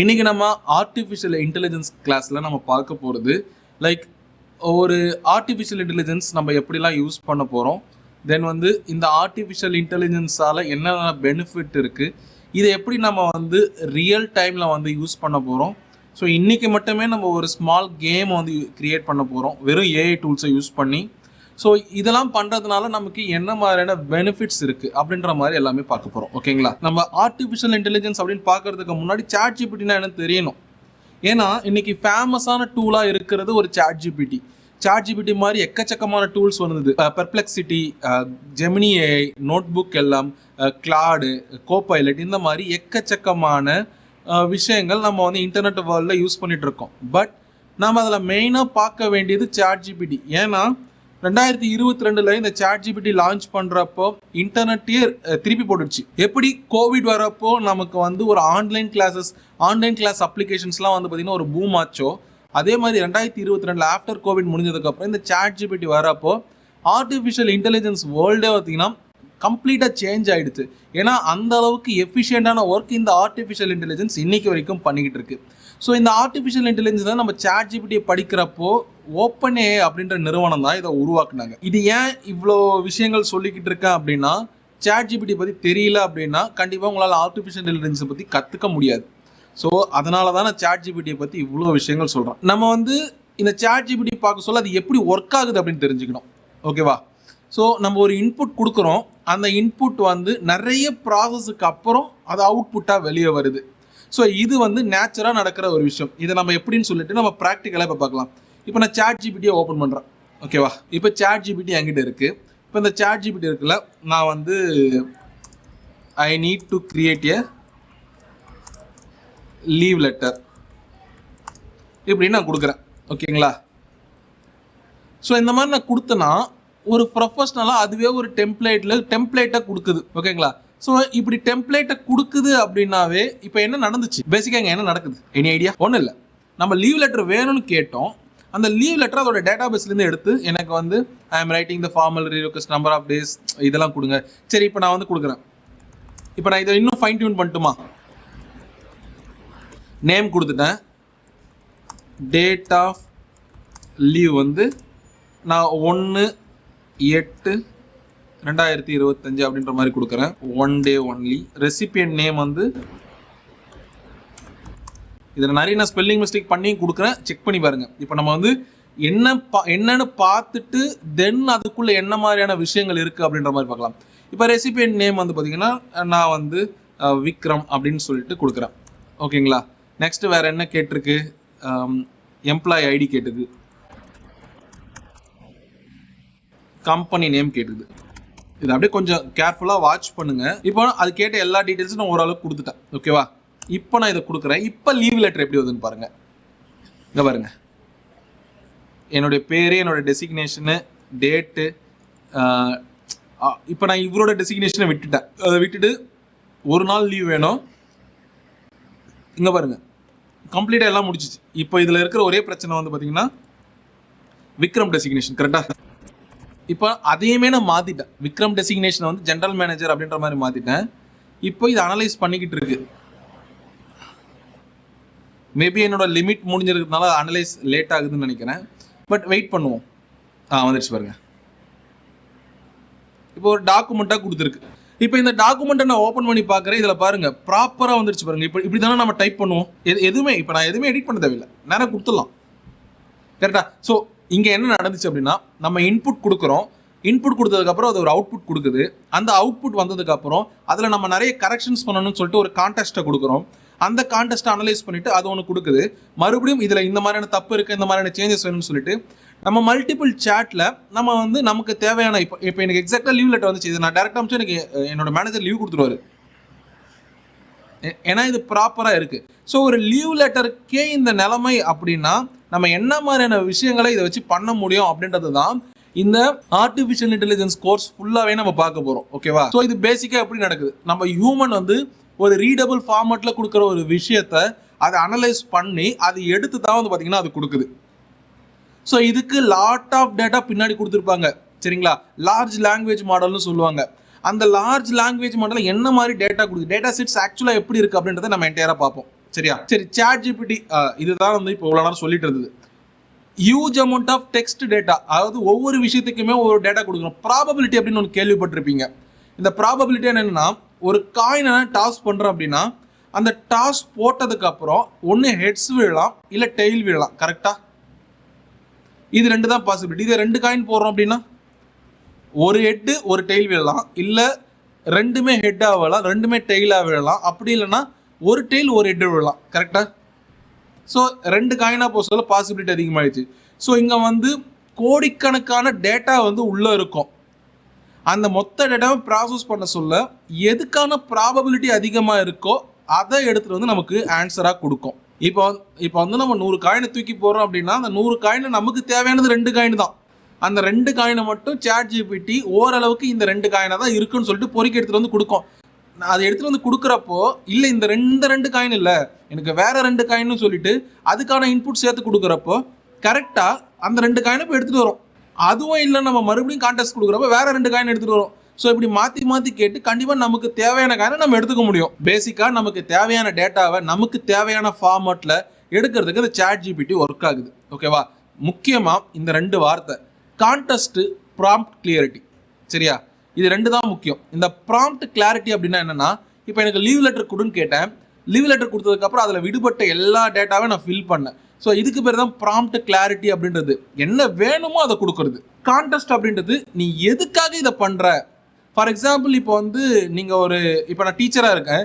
இன்னைக்கு நம்ம artificial intelligence கிளாஸில் நம்ம பார்க்க போகிறது லைக் ஒரு ஆர்டிஃபிஷியல் இன்டெலிஜென்ஸ் நம்ம எப்படிலாம் யூஸ் பண்ண போகிறோம், தென் இந்த ஆர்டிஃபிஷியல் இன்டெலிஜென்ஸால் என்னென்ன பெனிஃபிட் இருக்குது, இதை எப்படி நம்ம ரியல் டைமில் யூஸ் பண்ண போகிறோம். ஸோ இன்றைக்கி மட்டுமே நம்ம ஒரு ஸ்மால் கேம் க்ரியேட் பண்ண போகிறோம் வெறும் ஏஐ டூல்ஸை யூஸ் பண்ணி. ஸோ இதெல்லாம் பண்ணுறதுனால நமக்கு என்ன மாதிரியான பெனிஃபிட்ஸ் இருக்குது அப்படின்ற மாதிரி எல்லாமே பார்க்க போகிறோம். ஓகேங்களா, நம்ம ஆர்டிஃபிஷியல் இன்டெலிஜென்ஸ் அப்படின்னு பார்க்கறதுக்கு முன்னாடி சாட் ஜிபிடினா என்னன்னு தெரியணும். ஏன்னா இன்றைக்கி ஃபேமஸான டூலாக இருக்கிறது ஒரு சாட் ஜிபிடி. சாட் ஜிபிடி மாதிரி எக்கச்சக்கமான டூல்ஸ் வந்தது. பெர்ப்ளெக்சிட்டி, ஜெமினி ஏஐ, நோட்புக் எல்லாம், கிளாடு, கோபைலட், இந்த மாதிரி எக்கச்சக்கமான விஷயங்கள் நம்ம இன்டர்நெட் வேர்ல்டில் யூஸ் பண்ணிகிட்டு இருக்கோம். பட் நம்ம அதில் மெயினாக பார்க்க வேண்டியது சாட் ஜிபிடி. ஏன்னா 2022 இந்த சாட் ஜிபிடி லான்ச் பண்ணுறப்போ இன்டர்நெட்டையே திருப்பி போட்டுடுச்சு. எப்படி கோவிட் வரப்போ நமக்கு ஒரு ஆன்லைன் கிளாஸ் அப்ளிகேஷன்ஸ்லாம் பார்த்திங்கன்னா ஒரு பூம் ஆச்சோ, அதே மாதிரி 2022 ஆஃப்டர் கோவிட் முடிஞ்சதுக்கப்புறம் இந்த சாட் ஜிபிடி வரப்போ ஆர்டிஃபிஷியல் இன்டெலிஜென்ஸ் வேர்ல்டே பார்த்திங்கன்னா கம்ப்ளீட்டாக சேஞ்ச் ஆகிடுச்சு. ஏன்னா அந்த அளவுக்கு எஃபிஷியண்டான ஒர்க் இந்த ஆர்டிஃபிஷியல் இன்டெலிஜென்ஸ் இன்னைக்கு வரைக்கும் பண்ணிக்கிட்டு இருக்கு. ஸோ இந்த ஆர்டிஃபிஷியல் இன்டெலிஜென்ஸ் தான் நம்ம சாட் ஜிபிடியை படிக்கிறப்போ ஓப்பன் ஏஐ அப்படின்ற நிறுவனம் தான் இதை உருவாக்குனாங்க. இது ஏன் இவ்வளோ விஷயங்கள் சொல்லிக்கிட்டு இருக்கேன் அப்படின்னா, சாட் ஜிபிடி பற்றி தெரியல அப்படின்னா கண்டிப்பாக உங்களால் ஆர்டிஃபிஷியல் இன்டெலிஜென்ஸை பற்றி கற்றுக்க முடியாது. ஸோ அதனால தான் நான் சாட் ஜிபிடியை பற்றி இவ்வளோ விஷயங்கள் சொல்கிறேன். நம்ம இந்த சாட் ஜிபிடி பார்க்க சொல்ல அது எப்படி ஒர்க் ஆகுது அப்படின்னு தெரிஞ்சுக்கணும். ஓகேவா? ஸோ நம்ம ஒரு இன்புட் கொடுக்குறோம், அந்த இன்புட் நிறைய ப்ராசஸுக்கு அப்புறம் அது அவுட்புட்டாக வெளியே வருது. ஸோ இது நேச்சுராக நடக்கிற ஒரு விஷயம். இதை நம்ம எப்படின்னு சொல்லிட்டு நம்ம ப்ராக்டிக்கலாக இப்போ பார்க்கலாம். இப்போ நான் சாட் ஜிபிடியை ஓப்பன் பண்ணுறேன். ஓகேவா? இப்போ சாட் ஜிபிடி என்கிட்ட இருக்குது. இப்போ இந்த சாட் ஜிபிடி இருக்குல்ல, நான் I need to create a leave letter இப்படின்னு நான் கொடுக்குறேன். ஓகேங்களா? ஸோ இந்த மாதிரி நான் கொடுத்தேன்னா ஒரு ப்ரொஃபஷ்னலாக அதுவே ஒரு டெம்ப்ளேட்டை கொடுக்குது. ஓகேங்களா? ஸோ இப்படி டெம்ப்ளேட்டை கொடுக்குது அப்படின்னாவே இப்போ என்ன நடந்துச்சு, பேசிக்காக இங்கே என்ன நடக்குது, எனி ஐடியா? ஒன்றும் இல்லை, நம்ம லீவ் லெட்டர் வேணும்னு கேட்டோம். அந்த லீவ் லெட்டர் அதோட டேட்டா பேஸ்லேருந்து எடுத்து எனக்கு I am writing the formal request number of days இதெல்லாம் கொடுங்க. சரி, இப்போ நான் கொடுக்குறேன். இப்போ நான் இதை இன்னும் ஃபைன் டியூன் பண்ணட்டுமா? நேம் கொடுத்துட்டேன், டேட் ஆஃப் லீவ் நான் 1/8/2025 அப்படின்ற மாதிரி கொடுக்குறேன். 1 day ஒன்லி. ரெசிபியன்ட் நேம் இதில் நிறைய நான் ஸ்பெல்லிங் மிஸ்டேக் பண்ணி கொடுக்குறேன், செக் பண்ணி பாருங்கள். இப்போ நம்ம என்னன்னு பார்த்துட்டு தென் அதுக்குள்ளே என்ன மாதிரியான விஷயங்கள் இருக்குது அப்படின்ற மாதிரி பார்க்கலாம். இப்போ ரெசிபியன்ட் நேம் பார்த்திங்கன்னா நான் விக்ரம் அப்படின்னு சொல்லிட்டு கொடுக்குறேன். ஓகேங்களா? நெக்ஸ்ட்டு வேறு என்ன கேட்டிருக்கு, எம்ப்ளாயி ஐடி கேட்டுது, கம்பெனி நேம் கேட்டுது. இது அப்படியே கொஞ்சம் கேர்ஃபுல்லாக வாட்ச் பண்ணுங்கள். இப்போ அது கேட்ட எல்லா டீட்டெயில்ஸும் நான் ஓரளவுக்கு கொடுத்துட்டேன். ஓகேவா? இப்போ நான் இதை கொடுக்குறேன். இப்போ லீவ் லெட்டர் எப்படி வருதுன்னு பாருங்கள். இங்கே பாருங்கள், என்னுடைய பேர், என்னோட டெசிக்னேஷனு, டேட்டு. இப்போ நான் இவரோட டெசிக்னேஷனை விட்டுட்டேன். அதை விட்டுட்டு ஒரு நாள் லீவ் வேணும். இங்கே பாருங்கள், கம்ப்ளீட்டாக எல்லாம் முடிச்சிச்சு. இப்போ இதில் இருக்கிற ஒரே பிரச்சனை பார்த்தீங்கன்னா விக்ரம் டெசிக்னேஷன். கரெக்டாக? இப்போ அதையுமே நான் மாற்றிட்டேன். விக்ரம் டெசிக்னேஷனை ஜென்ரல் மேனேஜர் அப்படின்ற மாதிரி மாற்றிட்டேன். இப்போ இது அனலைஸ் பண்ணிக்கிட்டு இருக்கு. மேபி என்னோட லிமிட் முடிஞ்சிருக்கிறதுனால அனலைஸ் லேட் ஆகுதுன்னு நினைக்கிறேன். பட் வெயிட் பண்ணுவோம். வந்துடுச்சு பாருங்க. இப்போ ஒரு டாக்குமெண்ட்டாக கொடுத்துருக்கு. இப்போ இந்த டாக்குமெண்ட்டை நான் ஓப்பன் பண்ணி பார்க்குறேன். இதில் பாருங்கள், ப்ராப்பராக வந்துடுச்சு பாருங்கள். இப்போ இப்படி தானே நம்ம டைப் பண்ணுவோம். எதுவுமே இப்போ நான் எதுவுமே எடிட் பண்ண தேவையில்லை, நேராக கொடுத்துடலாம். கரெக்டாக? ஸோ இங்கே என்ன நடந்துச்சு அப்படின்னா, நம்ம இன்புட் கொடுக்குறோம். இன்புட் கொடுத்ததுக்கப்புறம் அது ஒரு அவுட்புட் கொடுக்குது. அந்த அவுட்புட் வந்ததுக்கப்புறம் அதில் நம்ம நிறைய கரெக்ஷன்ஸ் பண்ணணும்னு சொல்லிட்டு ஒரு கான்டெஸ்ட்டை கொடுக்குறோம். அந்த கான்டெஸ்ட்டை அனலைஸ் பண்ணிவிட்டு அது ஒன்று கொடுக்குது. மறுபடியும் இதில் இந்த மாதிரியான தப்பு இருக்குது, இந்த மாதிரியான சேஞ்சஸ் வேணும்னு சொல்லிட்டு நம்ம மல்டிபிள் சேட்டில் நம்ம நமக்கு தேவையான இப்போ எனக்கு எக்ஸாக்டாக லீவ் லெட்டர் வந்துச்சு. இது நான் டேரெக்டாக அமிச்சு எனக்கு என்னோட மேனேஜர் லீவ் கொடுத்துருவாரு. ஏன்னா இது ப்ராப்பராக இருக்குது. ஸோ ஒரு லீவ் லெட்டருக்கே இந்த நிலைமை அப்படின்னா நம்ம என்ன மாதிரியான விஷயங்களை இதை வச்சு பண்ண முடியும் அப்படின்றது தான் இந்த ஆர்டிஃபிஷியல் இன்டெலிஜென்ஸ் கோர்ஸ் ஃபுல்லாகவே நம்ம பார்க்க போகிறோம். ஓகேவா? ஸோ இது பேசிக்காக எப்படி நடக்குது, நம்ம ஹியூமன் ஒரு ரீடபிள் ஃபார்மேட்டில் கொடுக்குற ஒரு விஷயத்தை அதை அனலைஸ் பண்ணி அது எடுத்து தான் பார்த்திங்கன்னா அது கொடுக்குது. ஸோ இதுக்கு லாட் ஆஃப் டேட்டா பின்னாடி கொடுத்துருப்பாங்க. சரிங்களா? லார்ஜ் லாங்குவேஜ் மாடல்னு சொல்லுவாங்க. அந்த லார்ஜ் லாங்குவேஜ் மாடலில் என்ன மாதிரி டேட்டா கொடுக்குது, டேட்டா செட்ஸ் ஆக்சுவலாக எப்படி இருக்குது அப்படின்றத நம்ம என்டையராக பார்ப்போம். சரியா? சரி, சாட் ஜிபிடி இதுதான் வந்து இப்போ இவ்வளோ நேரம் சொல்லிட்டு இருந்தது. Huge amount of text data, அதாவது ஒவ்வொரு விஷயத்துக்குமே ஒரு டேட்டா கொடுக்கணும். ப்ராபபிலிட்டி அப்படின்னு ஒன்று கேள்விப்பட்டிருப்பீங்க. இந்த ப்ராபபிலிட்டி என்னன்னா, ஒரு காயினை டாஸ் பண்ணுறோம் அப்படின்னா அந்த டாஸ் போட்டதுக்கு அப்புறம் ஒன்று ஹெட்ஸ் விழலாம் இல்லை டெய்ல் விழலாம். கரெக்டா? இது ரெண்டு தான் பாசிபிலிட்டி. இதே ரெண்டு காயின் போடுறோம் அப்படின்னா ஒரு ஹெட்டு ஒரு டெய்ல் விழலாம், இல்லை ரெண்டுமே ஹெட்டாக விழலாம், ரெண்டுமே டெய்லாக விழலாம், அப்படி இல்லைன்னா ஒரு டெய்ல் ஒரு ஹெட்டு விழலாம். கரெக்டா? ஸோ ரெண்டு காயினாக போக சொல்ல பாசிபிலிட்டி அதிகமாகிடுச்சு. ஸோ இங்கே வந்து கோடிக்கணக்கான டேட்டா வந்து உள்ளே இருக்கும். அந்த மொத்த டேட்டாவை ப்ராசஸ் பண்ண சொல்ல எதுக்கான ப்ராபபிலிட்டி அதிகமாக இருக்கோ அதை எடுத்துகிட்டு வந்து நமக்கு ஆன்சராக கொடுக்கும். இப்போ வந்து நம்ம 100 காயினை தூக்கி போடுறோம் அப்படின்னா அந்த 100 காயினை நமக்கு தேவையானது 2 காயின் தான். அந்த 2 காயினை மட்டும் சாட் ஜிபிடி ஓரளவுக்கு இந்த 2 காயினை தான் இருக்குன்னு சொல்லிட்டு பொறுக்கி எடுத்துகிட்டு வந்து கொடுக்கும். அதை எடுத்துகிட்டு வந்து கொடுக்குறப்போ இல்லை இந்த ரெண்டு காயின் இல்லை, எனக்கு வேற 2 காயின்னு சொல்லிட்டு அதுக்கான இன்புட் சேர்த்து கொடுக்குறப்போ கரெக்டாக அந்த 2 காயினை இப்போ எடுத்துகிட்டு வரும். அதுவும் இல்லை நம்ம மறுபடியும் கான்டெஸ்ட் கொடுக்குறப்போ வேற 2 காயின் எடுத்துகிட்டு வரும். ஸோ இப்படி மாற்றி கேட்டு கண்டிப்பாக நமக்கு தேவையான காயினை நம்ம எடுத்துக்க முடியும். பேசிக்காக நமக்கு தேவையான டேட்டாவை நமக்கு தேவையான ஃபார்மேட்டில் எடுக்கிறதுக்கு இந்த சாட் ஜிபிடி ஒர்க் ஆகுது. ஓகேவா? முக்கியமாக இந்த 2 வார்த்தை, கான்டெஸ்ட்டு, ப்ராம்ப்ட் கிளியரிட்டி. சரியா? இது 2 தான் முக்கியம். இந்த ப்ராம்ப்ட் கிளாரிட்டி அப்படின்னா என்னென்னா, இப்போ எனக்கு லீவ் லெட்டர் கொடுன்னு கேட்டேன், லீவ் லெட்டர் கொடுத்ததுக்கப்புறம் அதில் விடுபட்ட எல்லா டேட்டாவையும் நான் ஃபில் பண்ணேன். ஸோ இதுக்கு பேர் தான் ப்ராம்ப்ட் கிளாரிட்டி அப்படின்றது. என்ன வேணுமோ அதை கொடுக்குறது. கான்டெஸ்ட் அப்படின்றது நீ எதுக்காக இதை பண்ணுற. ஃபார் எக்ஸாம்பிள் இப்போ வந்து நீங்கள் இப்போ நான் டீச்சராக இருக்கேன்,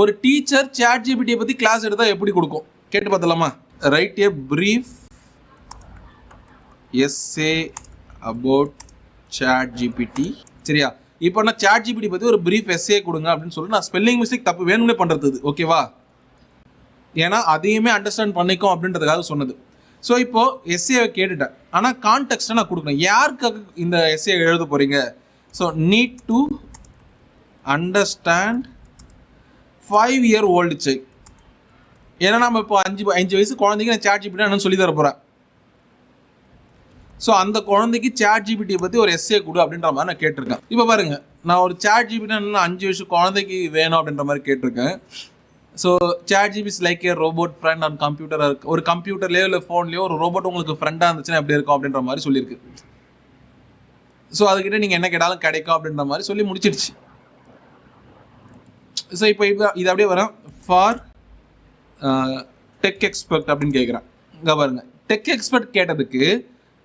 ஒரு டீச்சர் சாட் ஜிபிடியை பற்றி கிளாஸ் எடுத்தால் எப்படி கொடுக்கும் கேட்டு பார்த்தலாமா? Write a brief essay about Chat GPT. சரியா? இப்போ நான் சாட் ஜிபிடி பற்றி ஒரு பிரீஃப் எஸ்ஸே கொடுங்க அப்படின்னு சொல்லிட்டு நான் ஸ்பெல்லிங் மிஸ்டேக் தப்பு வேணும்னே பண்ணுறது. ஓகேவா? ஏன்னா அதையுமே அண்டர்ஸ்டாண்ட் பண்ணிக்கும் அப்படின்றதுக்காக சொன்னது. ஸோ இப்போது எஸ்ஏவை கேட்டுட்டேன், ஆனால் கான்டெக்ஸ்ட்டை நான் கொடுக்கணும். யாருக்காக இந்த எஸ்ஏ எழுத போகிறீங்க? So need to understand 5-year-old child. ஏன்னா நம்ம இப்போ 5 வயசு குழந்தைக்கு நான் சாட் ஜிபிடி என்னன்னு சொல்லி தர போகிறேன். ஸோ அந்த குழந்தைக்கு சாட் ஜிபிடியை பற்றி ஒரு எஸ்ஏ கொடு அப்படின்ற மாதிரி நான் கேட்டிருக்கேன். இப்போ பாருங்கள், நான் ஒரு சாட் ஜிபிடி என்ன 5 வயசு குழந்தைக்கு வேணும் அப்படின்ற மாதிரி கேட்டிருக்கேன். So Chat GPT is like a robot friend on கம்ப்யூட்டராக இருக்குது. ஒரு கம்ப்யூட்டர்லேயோ இல்லை ஃபோன்லேயோ ஒரு ரோபோட் உங்களுக்கு ஃப்ரெண்டாக இருந்துச்சுன்னா எப்படி இருக்கும் அப்படின்ற மாதிரி சொல்லியிருக்கு. ஸோ அதுக்கிட்ட நீங்கள் என்ன கேட்டாலும் கிடைக்கும் அப்படின்ற மாதிரி சொல்லி முடிச்சிடுச்சு. ஸோ இப்போ இது அப்படியே வரேன், ஃபார் டெக் எக்ஸ்பர்ட் அப்படின்னு கேட்குறேன். இங்கே பாருங்கள், டெக் எக்ஸ்பர்ட் கேட்டதுக்கு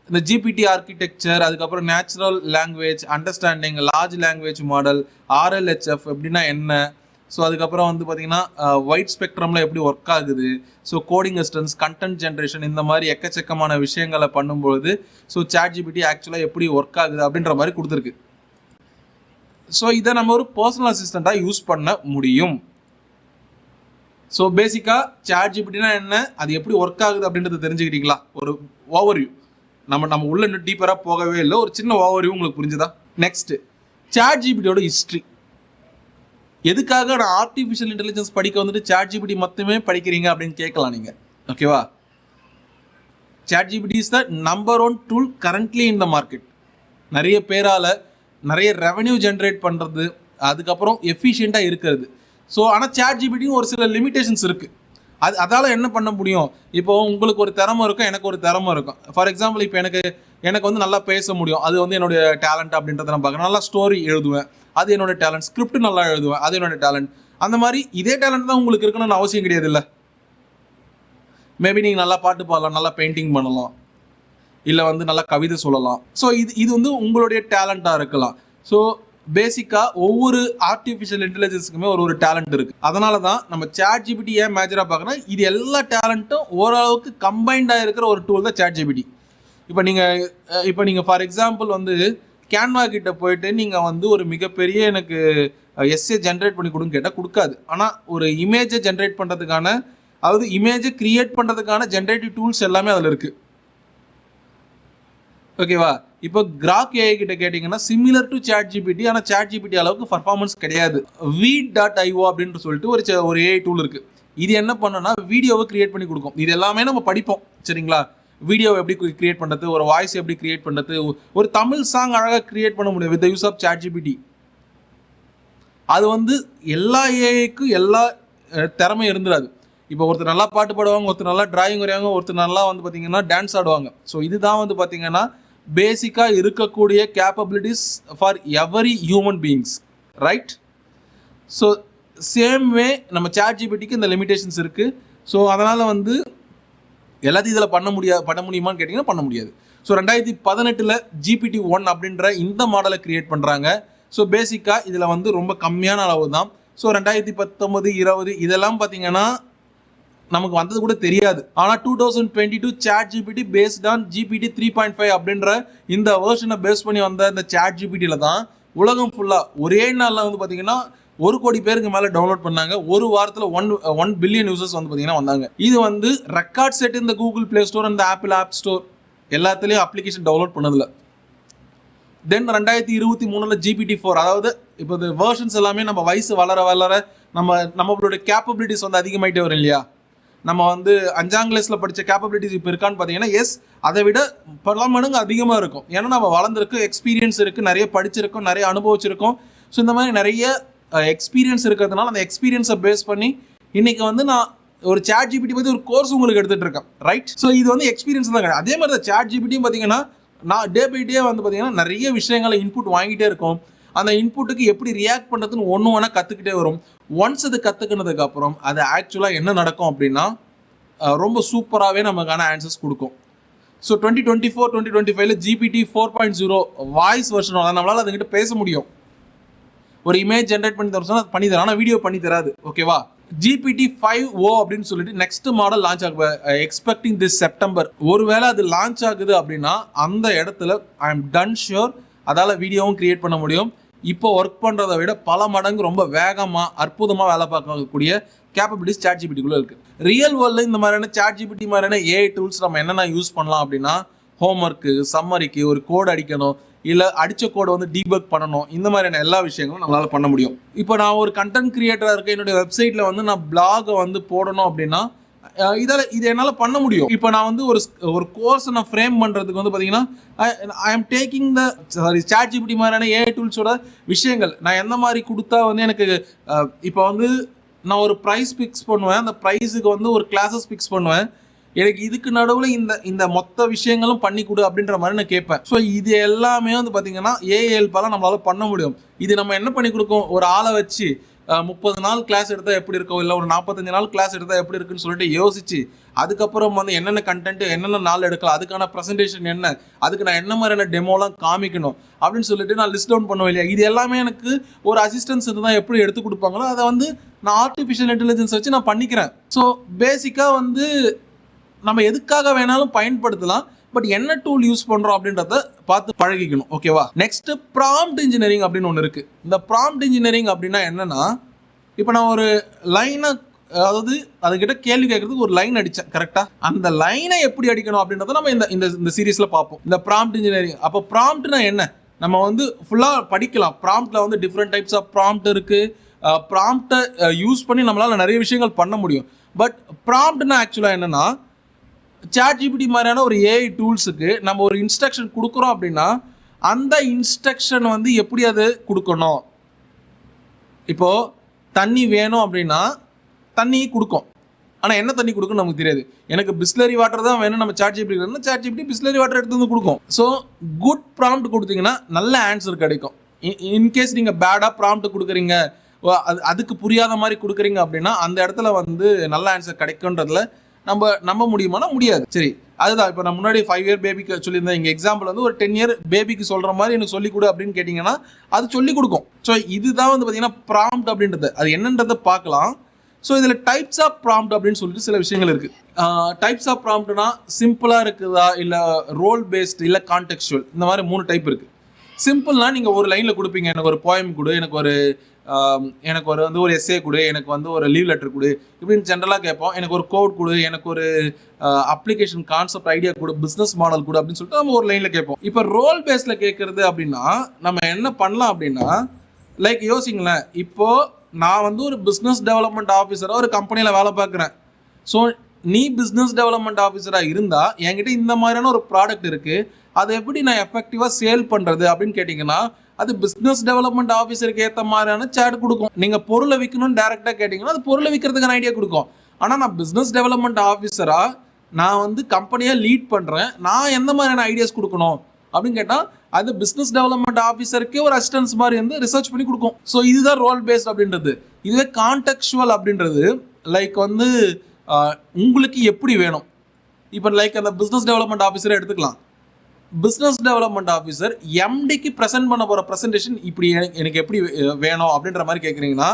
இந்த ஜிபிடி ஆர்கிடெக்சர், அதுக்கப்புறம் natural language understanding, large language model, RLHF எப்படின்னா என்ன, ஸோ அதுக்கப்புறம் வந்து பார்த்திங்கன்னா ஒயிட் ஸ்பெக்ட்ரமில் எப்படி ஒர்க் ஆகுது, so coding assistance, content generation, இந்த மாதிரி எக்கச்சக்கமான விஷயங்களை பண்ணும்பொழுது ஸோ சாட் ஜிபிடி ஆக்சுவலாக எப்படி ஒர்க் ஆகுது அப்படின்ற மாதிரி கொடுத்துருக்கு. ஸோ இதை நம்ம ஒரு பர்சனல் அசிஸ்டண்ட்டாக யூஸ் பண்ண முடியும். ஸோ பேசிக்காக சாட் ஜிபிடினா என்ன, அது எப்படி ஒர்க் ஆகுது அப்படின்றத தெரிஞ்சுக்கிட்டீங்களா? ஒரு ஓவர்வியூ. நம்ம உள்ள இன்னும் டீப்பராக போகவே இல்லை, ஒரு சின்ன ஓவர்வியூ உங்களுக்கு புரிஞ்சுதா? நெக்ஸ்ட்டு, சாட் ஜிபிடியோட ஹிஸ்ட்ரி. எதுக்காக நான் ஆர்டிஃபிஷியல் இன்டெலிஜென்ஸ் படிக்க வந்துட்டு சாட் ஜிபிடி மட்டுமே படிக்கிறீங்க அப்படின்னு கேட்கலாம் நீங்கள். ஓகேவா? Chat GPT is the number 1 tool currently in the market. நிறைய பேரால் நிறைய ரெவன்யூ ஜென்ரேட் பண்ணுறது, அதுக்கப்புறம் எஃபிஷியண்ட்டாக இருக்கிறது. ஸோ ஆனால் சாட் ஜிபிடியும் ஒரு சில லிமிடேஷன்ஸ் இருக்குது. அதால் என்ன பண்ண முடியும்? இப்போ உங்களுக்கு ஒரு திறமை இருக்கும், எனக்கு ஒரு திறமை இருக்கும். ஃபார் எக்ஸாம்பிள் இப்போ எனக்கு வந்து நல்லா பேச முடியும், அது வந்து என்னுடைய டேலண்ட் அப்படின்றத நான் பார்க்குறேன். நல்லா ஸ்டோரி எழுதுவேன், அது என்னோட டேலண்ட். ஸ்கிரிப்ட் நல்லா எழுதுவேன், அது என்னோட டேலண்ட். அந்த மாதிரி இதே டேலண்ட் தான் உங்களுக்கு இருக்குன்னு அவசியம் கிடையாது இல்லை. மேபி நீங்கள் நல்லா பாட்டு பாடலாம், நல்லா பெயிண்டிங் பண்ணலாம், இல்லை வந்து நல்லா கவிதை சொல்லலாம். ஸோ இது வந்து உங்களுடைய டேலண்ட்டாக இருக்கலாம். ஸோ பேசிக்காக ஒவ்வொரு ஆர்டிஃபிஷியல் இன்டெலிஜென்ஸுக்குமே ஒரு டேலண்ட் இருக்குது. அதனால தான் நம்ம சாட் ஜிபிடி ஏன் மேஜராக பார்க்குறோன்னா, இது எல்லா டேலண்ட்டும் ஓரளவுக்கு கம்பைண்டாக இருக்கிற ஒரு டூல் தான் சாட் ஜிபிடி. இப்போ நீங்கள் ஃபார் எக்ஸாம்பிள் வந்து கேன்வா கிட்ட போயிட்டு நீங்கள் வந்து ஒரு மிகப்பெரிய எனக்கு எஸ்ஏ ஜென்ரேட் பண்ணி கொடுன்னு கேட்டால் கொடுக்காது. ஆனால் ஒரு இமேஜை ஜென்ரேட் பண்ணுறதுக்கான, அதாவது இமேஜை க்ரியேட் பண்ணுறதுக்கான ஜென்ரேட்டிவ் டூல்ஸ் எல்லாமே அதில் இருக்குது. ஓகேவா? இப்போ கிராக் ஏஐ கிட்ட கேட்டிங்கன்னா சிமிலர் டு சாட் ஜிபிடி, ஆனால் சாட் ஜிபிடி அளவுக்கு பர்ஃபார்மன்ஸ் கிடையாது. Veed.io அப்படின்னு சொல்லிட்டு ஒரு ஏஐ டூல் இருக்குது. இது என்ன பண்ணோன்னா வீடியோவை க்ரியேட் பண்ணி கொடுக்கும். இது எல்லாமே நம்ம படிப்போம், சரிங்களா? வீடியோவை எப்படி க்ரியேட் பண்ணுறது, ஒரு வாய்ஸ் எப்படி க்ரியேட் பண்ணுறது, ஒரு தமிழ் சாங் அழகாக க்ரியேட் பண்ண முடியும் with the use of chat GPT. அது வந்து எல்லா ஏஐக்கும் எல்லா திறமையும் இருந்துடாது. இப்போ ஒருத்தர் நல்லா பாட்டு பாடுவாங்க, ஒருத்தர் நல்லா டிராயிங் வரைவாங்க, ஒருத்தர் நல்லா வந்து பார்த்தீங்கன்னா டான்ஸ் ஆடுவாங்க. ஸோ இதுதான் வந்து பார்த்தீங்கன்னா பேசிக்காக இருக்கக்கூடிய capabilities for every human beings, right? So same way நம்ம ChatGPTக்கு இந்த லிமிடேஷன்ஸ் இருக்குது. ஸோ அதனால் வந்து எல்லாத்தையும் இதில் பண்ண முடியுமான்னு கேட்டிங்கன்னா பண்ண முடியாது. ஸோ 2018 GPT-1 அப்படின்ற இந்த மாடலை கிரியேட் பண்ணுறாங்க. ஸோ பேசிக்காக இதில் வந்து ரொம்ப கம்மியான அளவு தான். ஸோ 2019, 20 இதெல்லாம் பார்த்தீங்கன்னா நமக்கு வந்தது கூட தெரியாது. ஆனால் 2022 ChatGPT பேஸ்ட் ஆன் GPT 3.5 அப்படின்ற இந்த வேர்ஷனை பேஸ் பண்ணி வந்த இந்த ChatGPTயில் தான் உலகம் ஃபுல்லாக ஒரே நாளில் வந்து பார்த்தீங்கன்னா 1 கோடி பேருக்கு மேலே டவுன்லோட் பண்ணாங்க. ஒரு வாரத்தில் 1 பில்லியன் யூசர்ஸ் வந்து பார்த்தீங்கன்னா வந்தாங்க. இது வந்து ரெக்கார்ட் செட் இந்த கூகுள் பிளே ஸ்டோர், இந்த ஆப்பிள் ஆப் ஸ்டோர் எல்லாத்துலேயும் அப்ளிகேஷன் டவுன்லோட் பண்ணதில்ல. தென் 2023 GPT-4, அதாவது இப்போ இந்த வேர்ஷன்ஸ் எல்லாமே நம்ம வயசு வளர வளர நம்மளுடைய கேப்பபிலிட்டிஸ் வந்து அதிகமாகிட்டே வரும் இல்லையா? நம்ம வந்து 5ஆம் கிளாஸில் படித்த கேப்பபிலிட்டிஸ் இப்போ இருக்கான்னு பார்த்தீங்கன்னா எஸ், அதை விட பல மடங்கு அதிகமாக இருக்கும். ஏன்னா நம்ம வளர்ந்துருக்கு, எக்ஸ்பீரியன்ஸ் இருக்குது, நிறைய படிச்சிருக்கோம், நிறைய அனுபவிச்சிருக்கோம். ஸோ இந்த மாதிரி நிறைய எக்ஸ்பீரியன்ஸ் இருக்கிறதுனால அந்த எக்ஸ்பீரியன்ஸை பேஸ் பண்ணி இன்றைக்கி வந்து நான் ஒரு ChatGPT பற்றி ஒரு கோர்ஸ் உங்களுக்கு எடுத்துகிட்டு இருக்கேன், ரைட்? ஸோ இது வந்து எக்ஸ்பீரியன்ஸ் தான் கிடையாது. அதே மாதிரி தான் ChatGPTயும் பார்த்தீங்கன்னா நான் டே பை டே வந்து பார்த்தீங்கன்னா நிறைய விஷயங்களை இன்புட் வாங்கிட்டே இருக்கும். அந்த இன்புட்டுக்கு எப்படி ரியாக்ட் பண்ணுறதுன்னு ஒன்று கற்றுக்கிட்டே வரும். ஒன்ஸ் அது கற்றுக்கினதுக்கப்புறம் அது ஆக்சுவலாக என்ன நடக்கும் அப்படின்னா ரொம்ப சூப்பராகவே நமக்கான ஆன்சர்ஸ் கொடுக்கும். ஸோ 2024, 2025 GPT 4.0 வாய்ஸ் வெர்ஷன் நம்மளால் அதுங்கிட்ட பேச முடியும். ஒரு இமேஜ் ஜென்ரேட் பண்ணி தர பண்ணி தரேன், ஆனால் வீடியோ பண்ணி தராது, ஓகேவா? GPT-5o அப்படின்னு சொல்லிட்டு நெக்ஸ்ட் மாடல் லான்ச் ஆக எக்ஸ்பெக்டிங் திஸ் செப்டம்பர். ஒருவேளை அது லான்ச் ஆகுது அப்படின்னா அந்த இடத்துல ஐ எம் டன் ஷியோர் அதால் வீடியோவும் கிரியேட் பண்ண முடியும். இப்போ ஒர்க் பண்ணுறதை விட பல மடங்கு ரொம்ப வேகமாக அற்புதமாக வேலை பார்க்கக்கூடிய கேப்பபிலிட்டிஸ் ChatGPTக்குள்ளே இருக்குது. ரியல் வேர்ல்டில் இந்த மாதிரியான ChatGPT மாதிரியான AI டூல்ஸ் நம்ம என்னென்ன யூஸ் பண்ணலாம் அப்படின்னா, ஹோம்ஒர்க்கு, சம்மரிக்கு, ஒரு கோட் அடிக்கணும், இல்லை அடித்த கோடை வந்து டீபக் பண்ணணும், இந்த மாதிரியான எல்லா விஷயங்களும் நம்மளால் பண்ண முடியும். இப்போ நான் ஒரு கண்டென்ட் கிரியேட்டராக இருக்கேன், என்னுடைய வெப்சைட்டில் வந்து நான் பிளாகை வந்து போடணும் அப்படின்னா இது என்னால் பண்ண முடியும். இப்போ நான் வந்து ஒரு கோர்ஸை நான் ஃப்ரேம் பண்ணுறதுக்கு வந்து பார்த்தீங்கன்னா ஐ எம் டேக்கிங் ChatGPT மாதிரியான AI டூல்ஸோட விஷயங்கள் நான் எந்த மாதிரி கொடுத்தா வந்து எனக்கு இப்போ வந்து நான் ஒரு ப்ரைஸ் ஃபிக்ஸ் பண்ணுவேன், அந்த ப்ரைஸுக்கு வந்து ஒரு கிளாஸஸ் ஃபிக்ஸ் பண்ணுவேன், எனக்கு இதுக்கு நடுவில் இந்த மொத்த விஷயங்களும் பண்ணி கொடு அப்படின்ற மாதிரி நான் கேட்பேன். ஸோ இது எல்லாமே வந்து பார்த்தீங்கன்னா AI ஹெல்ப்பால் நம்மளால் பண்ண முடியும். இது நம்ம என்ன பண்ணி கொடுக்கும், ஒரு ஆளை வச்சு 30 நாள் கிளாஸ் எடுத்தால் எப்படி இருக்கும், இல்லை ஒரு 45 நாள் கிளாஸ் எடுத்தால் எப்படி இருக்குன்னு சொல்லிட்டு யோசிச்சு அதுக்கப்புறம் வந்து என்னென்ன கண்டென்ட் என்னென்ன நாள் எடுக்கலாம், அதுக்கான ப்ரெசன்டேஷன் என்ன, அதுக்கு நான் என்ன மாதிரியான டெமோலாம் காமிக்கணும் அப்படின்னு சொல்லிட்டு நான் லிஸ்ட் டவுன் பண்ணுவேன் இல்லையா? இது எல்லாமே எனக்கு ஒரு அசிஸ்டன்ஸ் இருந்தால் எப்படி எடுத்து கொடுப்பாங்களோ அதை வந்து நான் ஆர்டிஃபிஷியல் இன்டெலிஜென்ஸ் வச்சு நான் பண்ணிக்கிறேன். ஸோ பேசிக்காக வந்து நம்ம எதுக்காக வேணாலும் பயன்படுத்தலாம், பட் என்ன டூல் யூஸ் பண்ணுறோம் அப்படின்றத பார்த்து பழகிக்கணும், ஓகேவா? நெக்ஸ்ட் ப்ராம்ப்ட் இன்ஜினியரிங் அப்படின்னு ஒன்று இருக்குது. இந்த ப்ராம்ப்ட் இன்ஜினியரிங் அப்படின்னா என்னென்னா, இப்போ நான் ஒரு லைனை, அதாவது அதுக்கிட்ட கேள்வி கேட்கறதுக்கு ஒரு லைன் அடித்தேன், கரெக்டாக? அந்த லைனை எப்படி அடிக்கணும் அப்படின்றத நம்ம இந்த சீரீஸில் பார்ப்போம், இந்த ப்ராம்ப்ட் இன்ஜினியரிங். அப்போ ப்ராம்ப்ட்னா என்ன, நம்ம வந்து ஃபுல்லாக படிக்கலாம். ப்ராம்ப்டில் வந்து டிஃப்ரெண்ட் டைப்ஸ் ஆஃப் ப்ராம்ப்ட் இருக்குது. ப்ராம்ப்டை யூஸ் பண்ணி நம்மளால் நிறைய விஷயங்கள் பண்ண முடியும். பட் ப்ராம்ப்ட்னா ஆக்சுவலாக என்னென்னா, ChatGPT மாதிரியான ஒரு AI டூல்ஸுக்கு நம்ம ஒரு இன்ஸ்ட்ரக்ஷன் கொடுக்குறோம் அப்படின்னா அந்த இன்ஸ்ட்ரக்ஷன் வந்து எப்படி அது கொடுக்கணும். இப்போது தண்ணி வேணும் அப்படின்னா தண்ணி கொடுக்கும், ஆனால் என்ன தண்ணி கொடுக்குன்னு நமக்கு தெரியாது. எனக்கு பிஸ்லரி வாட்டர் தான் வேணும், நம்ம ChatGPT பிஸ்லரி வாட்டர் எடுத்து வந்து கொடுக்கும். ஸோ குட் ப்ராம்ப்ட் கொடுத்தீங்கன்னா நல்ல ஆன்சர் கிடைக்கும். இன்கேஸ் நீங்கள் பேடாக ப்ராம்ப்ட் கொடுக்குறீங்க, அதுக்கு புரியாத மாதிரி கொடுக்குறீங்க அப்படின்னா அந்த இடத்துல வந்து நல்ல ஆன்சர் கிடைக்குன்றதுல நம்ம நம்ப முடியுமானா முடியாது. சரி, அதுதான் இப்போ நான் முன்னாடி 5 இயர் பேபிக்கு சொல்லியிருந்தேன். இங்கே எக்ஸாம்பிள் வந்து ஒரு 10 இயர் பேபிக்கு சொல்கிற மாதிரி எனக்கு சொல்லிக் கொடு அப்படின்னு கேட்டிங்கன்னா அது சொல்லிக் கொடுக்கும். ஸோ இதுதான் வந்து பார்த்தீங்கன்னா ப்ராம்ப்ட் அப்படின்றது. அது என்னன்றதை பார்க்கலாம். ஸோ இதில் டைப்ஸ் ஆஃப் ப்ராம்ப்ட் அப்படின்னு சொல்லிட்டு சில விஷயங்கள் இருக்குது. டைப்ஸ் ஆஃப் ப்ராம்ப்ட்னா சிம்பிளாக இருக்குதா, இல்லை ரோல் பேஸ்டு, இல்லை கான்டெக்சுவல், இந்த மாதிரி 3 டைப் இருக்குது. சிம்பிள்னால் நீங்கள் ஒரு லைனில் கொடுப்பீங்க, எனக்கு ஒரு போயம் கொடு, எனக்கு ஒரு எஸ்ஏ கொடு, எனக்கு வந்து ஒரு லீவ் லெட்டர் கொடு, இப்படின்னு ஜென்ரலாக கேட்போம். எனக்கு ஒரு கோட் கொடு, எனக்கு ஒரு அப்ளிகேஷன் கான்செப்ட் ஐடியா கொடு, பிஸ்னஸ் மாடல் கொடு அப்படின்னு சொல்லிட்டு நம்ம ஒரு லைனில் கேட்போம். இப்போ ரோல் பேஸில் கேட்குறது அப்படின்னா நம்ம என்ன பண்ணலாம் அப்படின்னா, லைக் யோசிங்களேன், இப்போது நான் வந்து ஒரு பிஸ்னஸ் டெவலப்மெண்ட் ஆஃபீஸராக ஒரு கம்பெனியில் வேலை பார்க்குறேன். ஸோ நீ பிஸ்னஸ் டெவலப்மெண்ட் ஆஃபீஸராக இருந்தால் என்கிட்ட இந்த மாதிரியான ஒரு ப்ராடக்ட் இருக்குது, அதை எப்படி நான் எஃபெக்டிவாக சேல் பண்ணுறது அப்படின்னு கேட்டிங்கன்னா அது பிஸ்னஸ் டெவலப்மெண்ட் ஆஃபீஸருக்கு ஏற்ற மாதிரியான சேட் கொடுக்கும். நீங்கள் பொருளை விற்கணும்னு டேரெக்டாக கேட்டிங்கன்னா அது பொருளை விற்கிறதுக்கான ஐடியா கொடுக்கும். ஆனால் நான் பிஸ்னஸ் டெவலப்மெண்ட் ஆஃபீஸராக நான் வந்து கம்பெனியை லீட் பண்ணுறேன், நான் எந்த மாதிரியான ஐடியாஸ் கொடுக்கணும் அப்படின்னு கேட்டால் அது பிஸ்னஸ் டெவலப்மெண்ட் ஆஃபீஸருக்கே ஒரு அசிஸ்டன்ஸ் மாதிரி வந்து ரிசர்ச் பண்ணி கொடுக்கும். ஸோ இதுதான் ரோல் பேஸ்ட் அப்படின்றது. இதுவே கான்டெக்சுவல் அப்படின்றது லைக் வந்து உங்களுக்கு எப்படி வேணும். இப்போ லைக் அந்த பிஸ்னஸ் டெவலப்மெண்ட் ஆஃபீஸரை எடுத்துக்கலாம். பிஸ்னஸ் டெவலப்மெண்ட் ஆஃபீஸர் எம்டிக்கு ப்ரெசென்ட் பண்ண போகிற ப்ரெசன்டேஷன் இப்படி எனக்கு எப்படி வேணும் அப்படின்ற மாதிரி கேட்குறீங்கன்னா,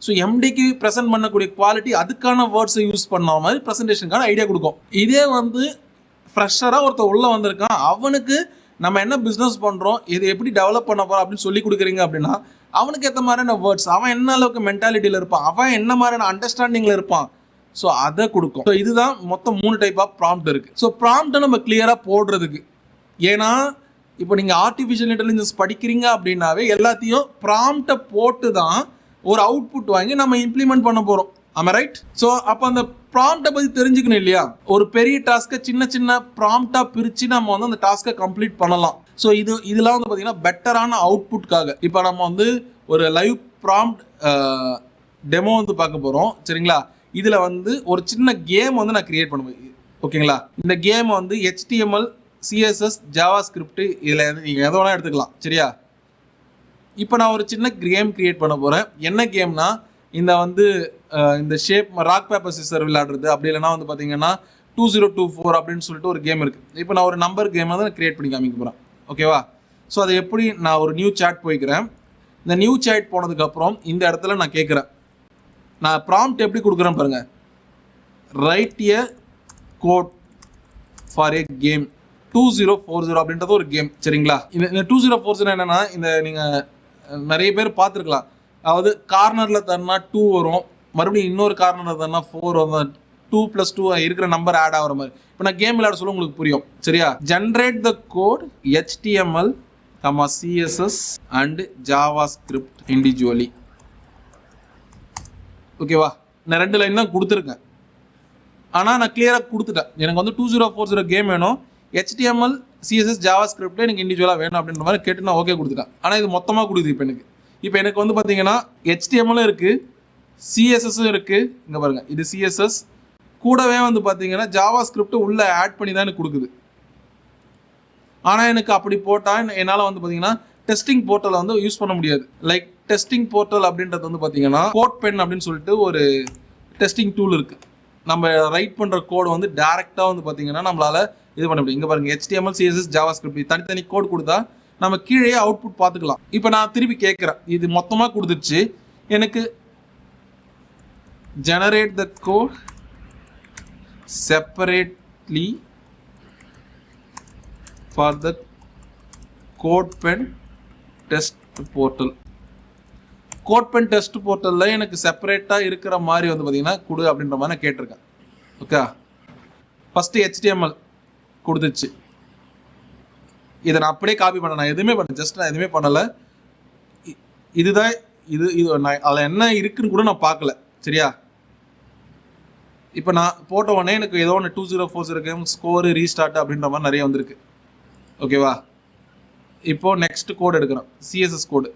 ஸோ எம்டிக்கு ப்ரெசென்ட் பண்ணக்கூடிய குவாலிட்டி அதுக்கான வேர்ட்ஸை யூஸ் பண்ண மாதிரி ப்ரெசன்டேஷனுக்கான ஐடியா கொடுக்கும். இதே வந்து ஃப்ரெஷராக ஒருத்தர் உள்ளே வந்திருக்கான், அவனுக்கு நம்ம என்ன பிஸ்னஸ் பண்ணுறோம், இது எப்படி டெவலப் பண்ண போகிறோம் அப்படின்னு சொல்லி கொடுக்குறீங்க அப்படின்னா அவனுக்கு ஏற்ற மாதிரியான வேர்ட்ஸ், அவன் என்ன அளவுக்கு மென்டாலிட்டியில் இருப்பான், அவன் என்ன மாதிரியான அண்டர்ஸ்டாண்டிங்கில் இருப்பான், ஸோ அதை கொடுக்கும். ஸோ இதுதான் மொத்தம் 3 டைப் ஆஃப் ப்ராம்ப்ட் இருக்குது. ஸோ ப்ராம்ப்டை நம்ம கிளியராக போடுறதுக்கு, ஏன்னா இப்போ நீங்கள் ஆர்டிஃபிஷியல் இன்டெலிஜென்ஸ் படிக்கிறீங்க அப்படின்னாவே எல்லாத்தையும் ப்ராம்ப்டை போட்டு தான் ஒரு அவுட்புட் வாங்கி நம்ம இம்ப்ளிமெண்ட் பண்ண போகிறோம். ஆமா ரைட்? ஸோ அப்போ அந்த ப்ராம்ப்டை பற்றி தெரிஞ்சுக்கணும் இல்லையா? ஒரு பெரிய டாஸ்க்கை சின்ன சின்ன ப்ராம்ப்டாக பிரித்து நம்ம வந்து அந்த டாஸ்க்கை கம்ப்ளீட் பண்ணலாம். ஸோ இதெல்லாம் வந்து பார்த்தீங்கன்னா பெட்டரான அவுட்புட்காக. இப்போ நம்ம வந்து ஒரு லைவ் ப்ராம்ப்ட் டெமோ வந்து பார்க்க போகிறோம், சரிங்களா? இதில் வந்து ஒரு சின்ன கேம் வந்து நான் கிரியேட் பண்ணுவேன், ஓகேங்களா? இந்த கேம் வந்து HTML, CSS, JavaScript இதில் நீங்கள் எதை வேணால் எடுத்துக்கலாம், சரியா? இப்போ நான் ஒரு சின்ன கேம் கிரியேட் பண்ண போகிறேன். என்ன கேம்னா, இந்த வந்து இந்த ஷேப் ராக் பேப்பர் சிசர் விளையாடுறது, அப்படி இல்லைனா வந்து பார்த்தீங்கன்னா 2024 அப்படின்னு சொல்லிட்டு ஒரு கேம் இருக்குது. இப்போ நான் ஒரு நம்பர் கேம் வந்து நான் கிரியேட் பண்ணி காமிக்க போகிறேன், ஓகேவா? ஸோ அதை எப்படி நான் ஒரு நியூ சாட் போய்க்கிறேன். இந்த நியூ சாட் போனதுக்கப்புறம் இந்த இடத்துல நான் கேட்குறேன், நான் ப்ராம்ப்ட் எப்படி கொடுக்குறேன் பாருங்கள். Write a code for a game 2040 அப்படின்றது ஒரு கேம், சரிங்களா? இந்த 2040 என்னென்னா, இந்த நீங்கள் நிறைய பேர் பார்த்துருக்கலாம். அதாவது கார்னரில் தரனா 2 வரும், மறுபடியும் இன்னொரு கார்னரில் தரனா 4 வரும், 2 + 2 இருக்கிற நம்பர் ஆட் ஆகிற மாதிரி. இப்போ நான் கேம் விளையாட சொல்ல உங்களுக்கு புரியும், சரியா? Generate the code HTML, CSS and JavaScript individually, ஓகேவா? நான் 2 லைன் தான் கொடுத்துருக்கேன், ஆனால் நான் கிளியராக கொடுத்துட்டேன். எனக்கு வந்து 2040 கேம் வேணும், HTML, CSS, JavaScript எனக்கு இண்டிவிஜுவலாக வேணும் அப்படின்ற மாதிரி கேட்டு நான் ஓகே கொடுத்துட்டேன். ஆனால் இது மொத்தமாக கொடுக்குது. இப்போ எனக்கு வந்து பார்த்தீங்கன்னா HTML இருக்குது, CSSம் இருக்குது. இங்கே பாருங்கள், இது CSS கூடவே வந்து பார்த்தீங்கன்னா JavaScript உள்ளே ஆட் பண்ணி தான் எனக்கு கொடுக்குது. ஆனால் எனக்கு அப்படி போட்டால் என்னால் வந்து பார்த்தீங்கன்னா டெஸ்டிங் போர்ட்டலை வந்து யூஸ் பண்ண முடியாது. லைக் டெஸ்டிங் போர்ட்டல் அப்படின்றது வந்து பார்த்தீங்கன்னா கோட் பென் அப்படின்னு சொல்லிட்டு ஒரு டெஸ்டிங் டூல் இருக்குது. நம்ம ரைட் பண்ணுற கோடு வந்து டேரெக்டாக வந்து பார்த்தீங்கன்னா நம்மளால் இது பண்ண முடியும். இங்கே பாருங்கள், HTML, CSS, JavaScript தனித்தனி கோட் கொடுத்தா நம்ம கீழே அவுட்புட் பார்த்துக்கலாம். இப்போ நான் திருப்பி கேட்குறேன், இது மொத்தமாக கொடுத்துருச்சு, எனக்கு generate the code separately for the code pen test portal. Code pen test போர்ட்டலில் எனக்கு செப்பரேட்டாக இருக்கிற மாதிரி வந்து பார்த்தீங்கன்னா கொடு அப்படின்ற மாதிரி நான் கேட்டிருக்கேன். ஓகே, ஃபஸ்ட்டு HTML கொடுத்துச்சு. இதை நான் அப்படியே காப்பி பண்ண, நான் எதுவுமே பண்ண, ஜஸ்ட் நான் எதுவுமே பண்ணலை. இதுதான் இது நான் அதில் என்ன இருக்குன்னு கூட நான் பார்க்கல, சரியா? இப்போ நான் போட்ட உடனே எனக்கு ஏதோ ஒன்று 2040 கேம் ஸ்கோரு ரீஸ்டார்ட் அப்படின்ற மாதிரி நிறைய வந்திருக்கு, ஓகேவா? இப்போது நெக்ஸ்ட் கோடு எடுக்கிறேன், CSS கோடு.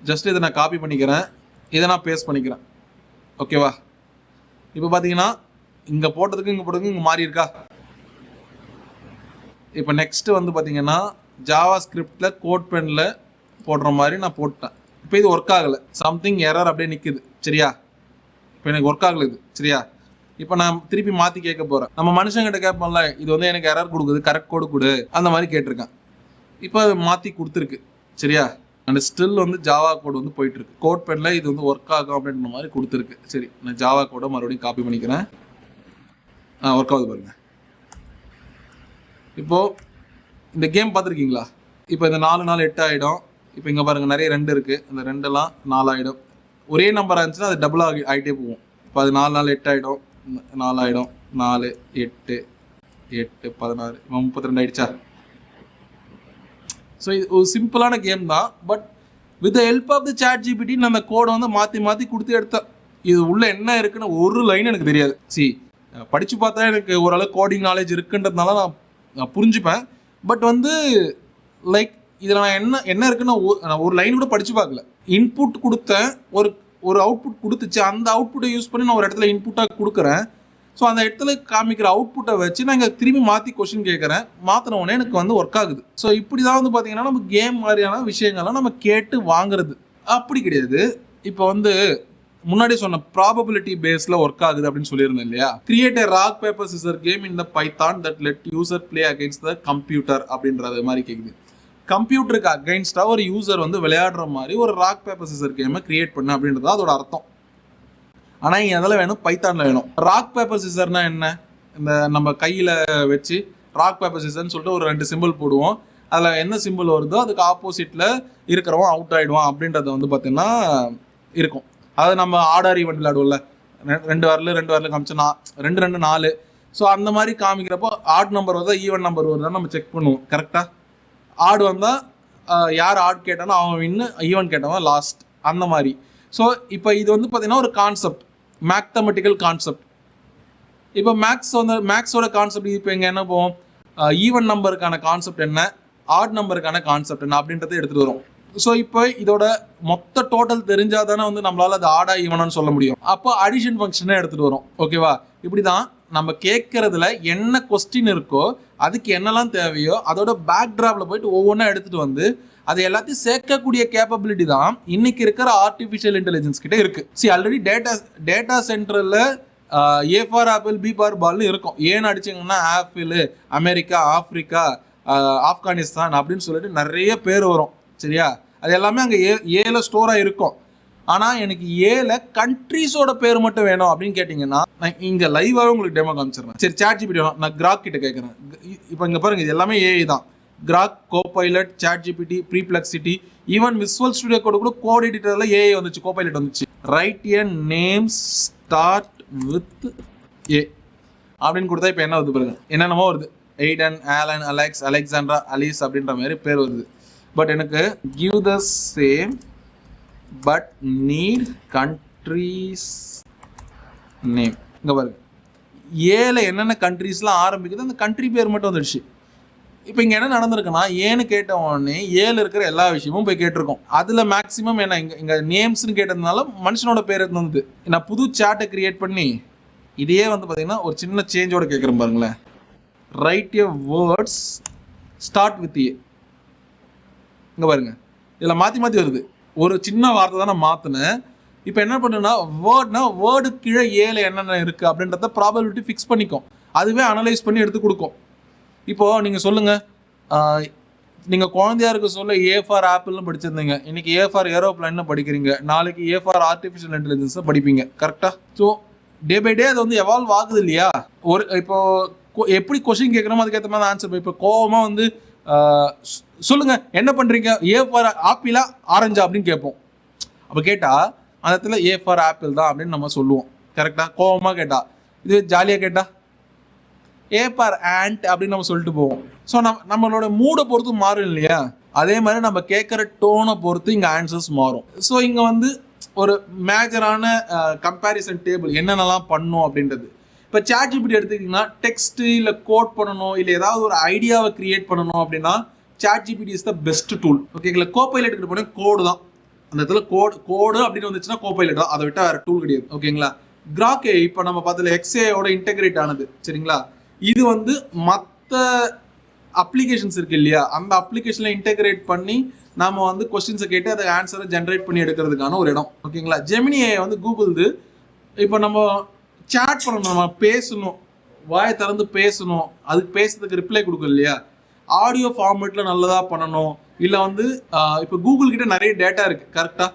ஜஸ்ட் இதை நான் காப்பி பண்ணிக்கிறேன், இதை நான் பேஸ்ட் பண்ணிக்கிறேன், ஓகேவா? இப்போ பார்த்தீங்கன்னா இங்கே போட்டதுக்கு இங்கே போட்டதுக்கு இங்கே மாறி இருக்கா? இப்போ நெக்ஸ்ட்டு வந்து பார்த்தீங்கன்னா JavaScriptல கோட் பெனில் போடுற மாதிரி நான் போட்டேன். இப்போ இது ஒர்க் ஆகலை, சம்திங் எரர் அப்படியே நிற்குது, சரியா? இப்போ எனக்கு ஒர்க் ஆகலை இது, சரியா? இப்போ நான் திருப்பி மாற்றி கேட்க போகிறேன். நம்ம மனுஷங்கிட்ட கேட்போம்ல, இது வந்து எனக்கு எரர் கொடுக்குது, கரெக்ட் கோடு கொடு, அந்த மாதிரி கேட்டிருக்கேன். இப்போ அது மாற்றி கொடுத்துருக்கு, சரியா? அண்ட் ஸ்டில் வந்து ஜாவா கோடு வந்து போயிட்டுருக்கு. கோட் பெனில் இது வந்து ஒர்க் ஆகும் அப்படின்ற மாதிரி கொடுத்துருக்கு. சரி, நான் ஜாவா கோடை மறுபடியும் காப்பி பண்ணிக்கிறேன். ஒர்க் ஆகுது பாருங்கள். இப்போது இந்த கேம் பார்த்துருக்கீங்களா? இப்போ இந்த 4 4 8 ஆகிடும். இப்போ இங்கே பாருங்கள், நிறைய 2 இருக்குது, இந்த 2 4 ஆகிடும். ஒரே நம்பராக இருந்துச்சுன்னா அது டபுள் ஆகிட்டே போகும். இப்போ அது 4 4 8 ஆகிடும், 4 ஆகிடும், 4 8 8 16 32 ஆகிடுச்சா? ஸோ இது ஒரு சிம்பிளான கேம் தான். But with the help of the ChatGPT நான் அந்த கோடை வந்து மாற்றி மாற்றி கொடுத்து எடுத்தேன். இது உள்ளே என்ன இருக்குன்னு ஒரு லைன் எனக்கு தெரியாது. படித்து பார்த்தா எனக்கு ஓரளவு கோடிங் நாலேஜ் இருக்குன்றதுனால நான் புரிஞ்சுப்பேன். பட் வந்து லைக் இதில் நான் என்ன இருக்குன்னு நான் ஒரு லைன் கூட படித்து பார்க்கல. இன்புட் கொடுத்தேன், ஒரு ஒரு அவுட்புட் கொடுத்துச்சு, அந்த அவுட்புட்டை யூஸ் பண்ணி நான் ஒரு இடத்துல இன்புட்டாக கொடுக்குறேன். ஸோ அந்த இடத்துல காமிக்கிற அவுட்புட்டை வச்சு நான் இங்கே திரும்பி மாற்றி கொஸ்டின் கேட்குறேன். மாற்றின உடனே எனக்கு வந்து ஒர்க் ஆகுது. ஸோ இப்படி தான் வந்து பார்த்தீங்கன்னா நம்ம கேம் மாதிரியான விஷயங்கள்லாம் நம்ம கேட்டு வாங்குறது. அப்படி கிடையாது. இப்போ வந்து முன்னாடி சொன்ன ப்ராபபிலிட்டி பேஸில் ஒர்க் ஆகுது அப்படின்னு சொல்லியிருந்தேன் இல்லையா? Create a rock paper scissors game in the Python that let user play against the computer அப்படின்றது மாதிரி கேட்குது. கம்ப்யூட்டருக்கு அகைன்ஸ்டாக ஒரு யூசர் வந்து விளையாடுற மாதிரி ஒரு ராக் பேப்பர் சிசர் கேமை கிரியேட் பண்ணு அப்படின்றது அதோட அர்த்தம். ஆனால் இங்கே அதில் வேணும், பைத்தானில் வேணும். ராக் பேப்பர் சிசர்னா என்ன? இந்த நம்ம கையில் வச்சு ராக் பேப்பர் சிசர்னு சொல்லிட்டு ஒரு 2 சிம்பிள் போடுவோம். அதில் என்ன சிம்பிள் வருதோ அதுக்கு ஆப்போசிட்டில் இருக்கிறவன் அவுட் ஆகிடுவான் அப்படின்றத வந்து பார்த்தீங்கன்னா இருக்கும். அதாவது நம்ம ஆர்டர் ஈவெண்ட் விளையாடுவோம்ல, 2 வரல காமிச்சோன்னா 2 2 4. ஸோ அந்த மாதிரி காமிக்கிறப்போ ஆட் நம்பர் வருதா ஈவன் நம்பர் வருதா நம்ம செக் பண்ணுவோம். கரெக்டாக ஆடு வந்தால் யார் ஆட் கேட்டானோ அவன் வின்னு, ஈவன் கேட்டவன் லாஸ்ட், அந்த மாதிரி. ஸோ இப்போ இது வந்து பார்த்தீங்கன்னா ஒரு கான்செப்ட், மேத்தமெட்டிக்கல் கான்செப்ட். இப்போ மேக்ஸோட கான்செப்ட் இப்போ இங்கே என்ன போவோம், ஈவன் நம்பருக்கான கான்செப்ட் என்ன, ஆட் நம்பருக்கான கான்செப்ட் என்ன அப்படின்றத எடுத்துகிட்டு வரும். ஸோ இப்போ இதோட மொத்த டோட்டல் தெரிஞ்சால் தானே வந்து நம்மளால் அது ஆடா ஈவனான்னு சொல்ல முடியும். அப்போ அடிஷன் ஃபங்க்ஷனே எடுத்துகிட்டு வரும். ஓகேவா? இப்படி தான் நம்ம கேட்குறதுல என்ன கொஸ்டின் இருக்கோ அதுக்கு என்னெல்லாம் தேவையோ அதோட பேக் ட்ராப்பில் போயிட்டு ஒவ்வொன்றா எடுத்துகிட்டு வந்து அது எல்லாத்தையும் சேர்க்கக்கூடிய கேப்பபிலிட்டி தான் இன்னைக்கு இருக்கிற ஆர்டிஃபிஷியல் இன்டெலிஜென்ஸ் கிட்ட இருக்குது. ஆல்ரெடி டேட்டா சென்டரில் A for apple, B for பால்னு இருக்கும். ஏன்னு அடிச்சிங்கன்னா ஆப்பிள், அமெரிக்கா, ஆஃப்ரிக்கா, ஆப்கானிஸ்தான் அப்படின்னு சொல்லிட்டு நிறைய பேர் வரும். சரியா? அது எல்லாமே அங்கே ஏல ஸ்டோராக இருக்கும். ஆனால் எனக்கு ஏல கண்ட்ரீஸோட பேர் மட்டும் வேணும் அப்படின்னு கேட்டிங்கன்னா நான் இங்கே லைவாகவே உங்களுக்கு டெமோ காமிச்சிடுறேன். சரி, சாட்ஜிபிடி வேணும், நான் கிராக் கிட்ட கேட்குறேன். இப்போ இங்கே பாருங்கள், இது எல்லாமே ஏஐ தான். Grok, Copilot, ChatGPT, Perplexity, even Visual Studio Code எடிட்டரில் ஏஐ வந்துச்சு, கோபைலட் வந்துச்சு. Write a name start with A அப்படின்னு கொடுத்தா இப்போ என்ன வருது பாருங்க, என்னென்னமோ வருது. Aidan, Alan, Alex, Alexandra, Alice அப்படின்ற மாதிரி பேர் வருது. பட் எனக்கு give the same but need countries name. இங்கே பாருங்க, ஏல என்னென்ன கண்ட்ரீஸ்லாம் ஆரம்பிக்குது அந்த கண்ட்ரி பேர் மட்டும் வந்துடுச்சு. இப்போ இங்கே என்ன நடந்திருக்குன்னா, ஏன்னு கேட்ட உடனே ஏல இருக்கிற எல்லா விஷயமும் போய் கேட்டிருக்கோம். அதில் மேக்ஸிமம் என்ன இங்கே நேம்ஸ்ன்னு கேட்டதுனால மனுஷனோட பேர் வந்து நான் புது சாட்டை கிரியேட் பண்ணி இதையே வந்து பார்த்தீங்கன்னா ஒரு சின்ன சேஞ்சோட கேட்குறேன் பாருங்களேன். Write a words start with A. இங்கே பாருங்க, இதில் மாற்றி வருது. ஒரு சின்ன வார்த்தை தான் நான் மாற்றினேன். இப்போ என்ன பண்ணுன்னா, வேர்டு கீழே ஏல என்னென்ன இருக்குது அப்படின்றத ப்ராபபிலிட்டி ஃபிக்ஸ் பண்ணிக்கும். அதுவே அனலைஸ் பண்ணி எடுத்து கொடுக்கும். இப்போது நீங்கள் சொல்லுங்கள், நீங்கள் குழந்தையா இருக்க சொல்ல ஏ ஃபார் ஆப்பிள்னு படிச்சிருந்தீங்க, இன்றைக்கி ஏ ஃபார் ஏரோப்ளைன்னு படிக்கிறீங்க, நாளைக்கு ஏ ஃபார் ஆர்டிஃபிஷியல் இன்டெலிஜென்ஸை படிப்பீங்க. கரெக்டாக? ஸோ டே பை டே அது வந்து எவால்வ் ஆகுது இல்லையா? ஒரு இப்போது எப்படி கொஸ்டின் கேட்குறோமோ அதுக்கேற்ற மாதிரி ஆன்சர். இப்போ கோவமாக வந்து சொல்லுங்கள் என்ன பண்ணுறீங்க, ஏ ஃபார் ஆப்பிளா ஆரஞ்சா அப்படின்னு கேட்போம். அப்போ கேட்டால் அந்த இடத்துல ஏ ஃபார் ஆப்பிள் தான் அப்படின்னு நம்ம சொல்லுவோம். கரெக்டாக? கோவமாக கேட்டால். இது ஜாலியாக கேட்டால் ஏ ஃபார் ஆண்ட் அப்படின்னு நம்ம சொல்லிட்டு போவோம். ஸோ நம்மளோட மூடை பொறுத்து மாறும் இல்லையா? அதே மாதிரி நம்ம கேட்குற டோனை பொறுத்து இங்கே ஆன்சர்ஸ் மாறும். ஸோ இங்கே வந்து ஒரு மேஜரான கம்பேரிசன் டேபிள் என்னென்னலாம் பண்ணும் அப்படின்றது. இப்போ சாட்ஜிபிடி எடுத்துக்கிட்டிங்கன்னா டெக்ஸ்ட்டு இல்லை கோட் பண்ணணும், இல்லை ஏதாவது ஒரு ஐடியாவை கிரியேட் பண்ணணும் அப்படின்னா ChatGPT is the best tool. ஓகேங்களா? கோபைலட் கிட்ட போனால் கோடு தான். அந்த இடத்துல கோடு அப்படின்னு வந்துச்சுன்னா கோபைலட் தான், அதை விட்டால் வேறு டூல் கிடையாது. ஓகேங்களா? கிராக்கே இப்போ நம்ம பார்த்ததுல எக்ஸ்ஏயோட இன்டெகிரேட் ஆனது. சரிங்களா? இது வந்து மற்ற அப்ளிகேஷன்ஸ் இருக்குது இல்லையா, அந்த அப்ளிகேஷனில் இன்டெகிரேட் பண்ணி நம்ம வந்து கொஸ்டின்ஸை கேட்டு அதை ஆன்சரை ஜென்ரேட் பண்ணி எடுக்கிறதுக்கான ஒரு இடம். ஓகேங்களா? ஜெமினி வந்து கூகுள்து. இப்போ நம்ம சேட் பண்ணணும், நம்ம பேசணும், வாயை திறந்து பேசணும், அதுக்கு பேசுறதுக்கு ரிப்ளை கொடுக்கும் இல்லையா? ஆடியோ ஃபார்மேட்டில் நல்லதாக பண்ணணும். இல்லை வந்து இப்போ கூகுள் கிட்ட நிறைய டேட்டா இருக்குது. கரெக்டாக?